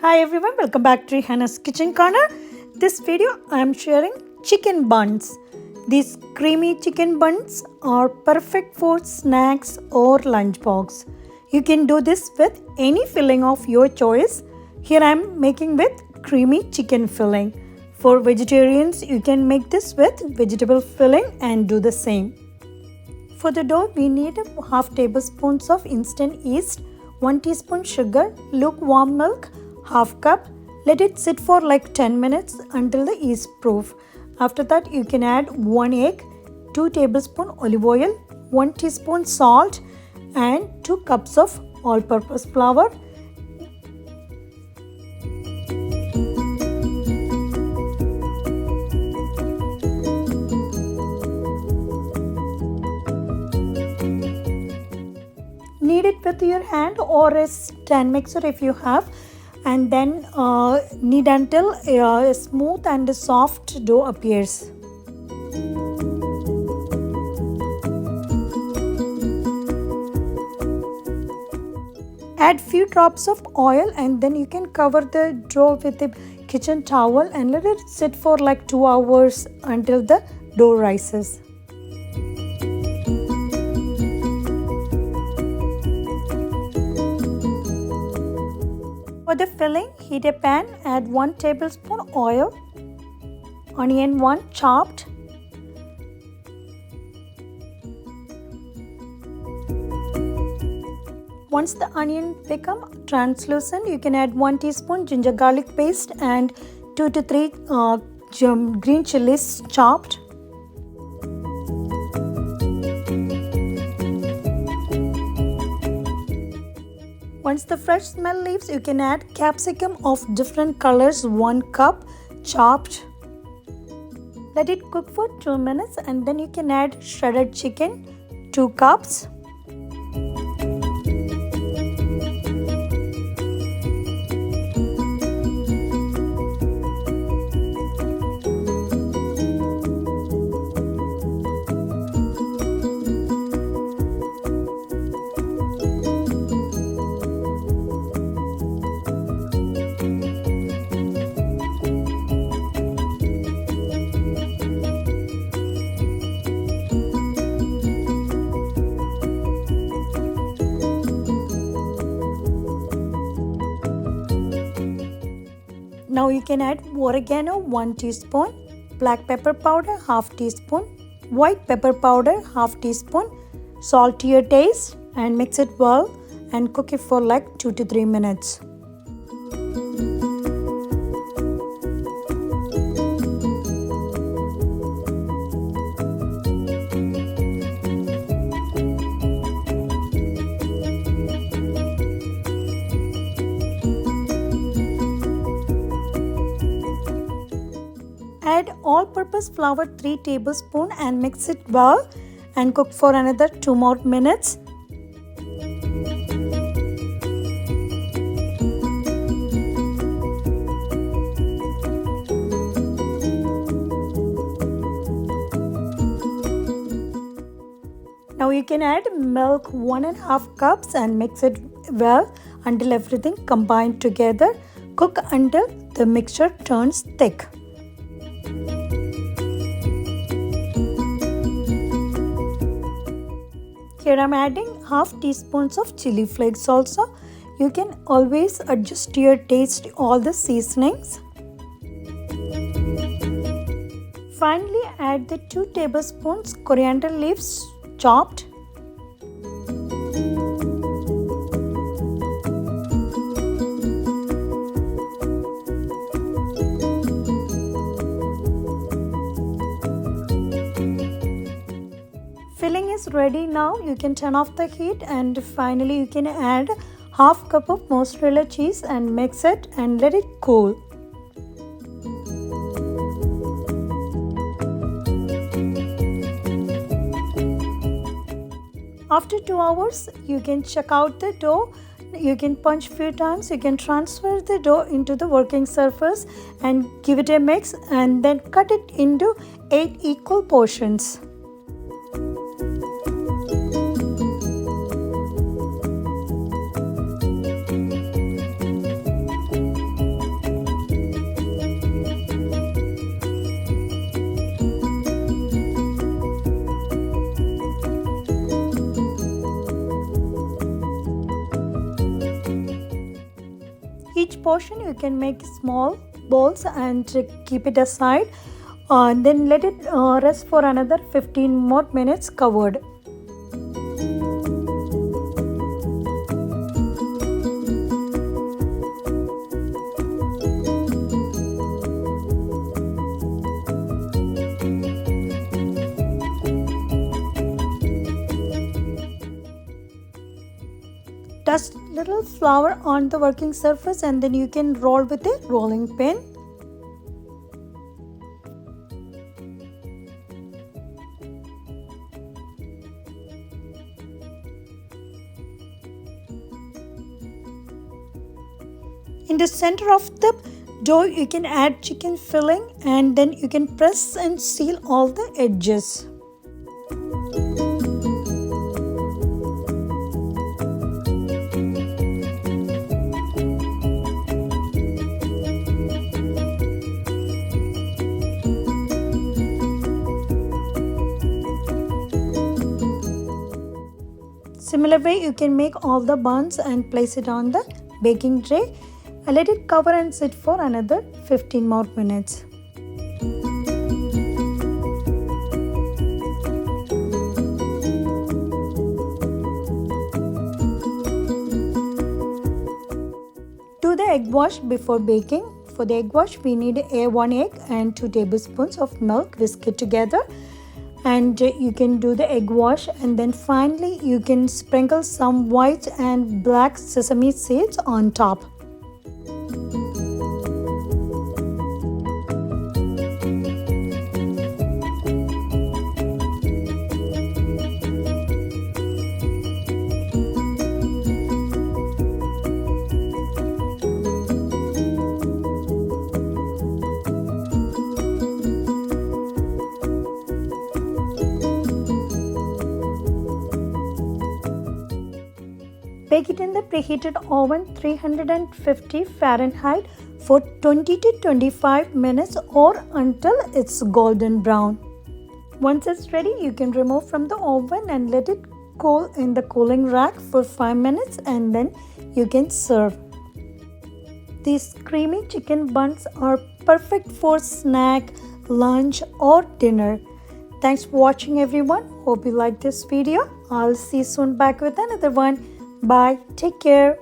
Hi everyone, welcome back to Hannah's Kitchen Corner. This video I am sharing chicken buns. These creamy chicken buns are perfect for snacks or lunchbox. You can do this with any filling of your choice. Here I am making with creamy chicken filling. For vegetarians, you can make this with vegetable filling and do the same. For the dough, we need half tablespoons of instant yeast, 1 teaspoon sugar, lukewarm milk, half cup. Let it sit for like 10 minutes until the yeast proof. After that you can add 1 egg, 2 tablespoons olive oil, 1 teaspoon salt and 2 cups of all-purpose flour. Knead it with your hand or a stand mixer if you have, and then knead until a smooth and soft dough appears. Add few drops of oil and then you can cover the dough with a kitchen towel and let it sit for like 2 hours until the dough rises. For the filling, heat a pan, add 1 tablespoon oil, onion 1 chopped, once the onion become translucent, you can add 1 teaspoon ginger garlic paste and 2 to 3 green chilies chopped. Once the fresh smell leaves, you can add capsicum of different colors, 1 cup chopped. Let it cook for 2 minutes and then you can add shredded chicken, 2 cups. Now you can add oregano 1 teaspoon, black pepper powder half teaspoon, white pepper powder half teaspoon, salt to your taste and mix it well and cook it for like 2 to 3 minutes. Add all-purpose flour 3 tablespoons and mix it well and cook for another 2 more minutes. Now you can add milk 1.5 cups and mix it well until everything combined together. Cook until the mixture turns thick. Here I am adding half teaspoons of chili flakes also. You can always adjust to your taste all the seasonings. Finally add the 2 tablespoons coriander leaves chopped. Filling is ready now. You can turn off the heat and finally you can add half cup of mozzarella cheese and mix it and let it cool. After 2 hours, you can check out the dough. You can punch few times. You can transfer the dough into the working surface and give it a mix and then cut it into 8 equal portions. Each portion you can make small balls and keep it aside. Then let it rest for another 15 more minutes covered. Dust little flour on the working surface and then you can roll with a rolling pin. In the center of the dough you can add chicken filling and then you can press and seal all the edges. Similar way you can make all the buns and place it on the baking tray. Let it cover and sit for another 15 more minutes. Do the egg wash before baking. For the egg wash we need 1 egg and 2 tablespoons of milk whisked together. And you can do the egg wash and then finally you can sprinkle some white and black sesame seeds on top. Bake it in the preheated oven 350 Fahrenheit for 20 to 25 minutes or until it's golden brown. Once it's ready, you can remove from the oven and let it cool in the cooling rack for 5 minutes and then you can serve. These creamy chicken buns are perfect for snack, lunch or dinner. Thanks for watching everyone. Hope you liked this video. I'll see you soon back with another one. Bye. Take care.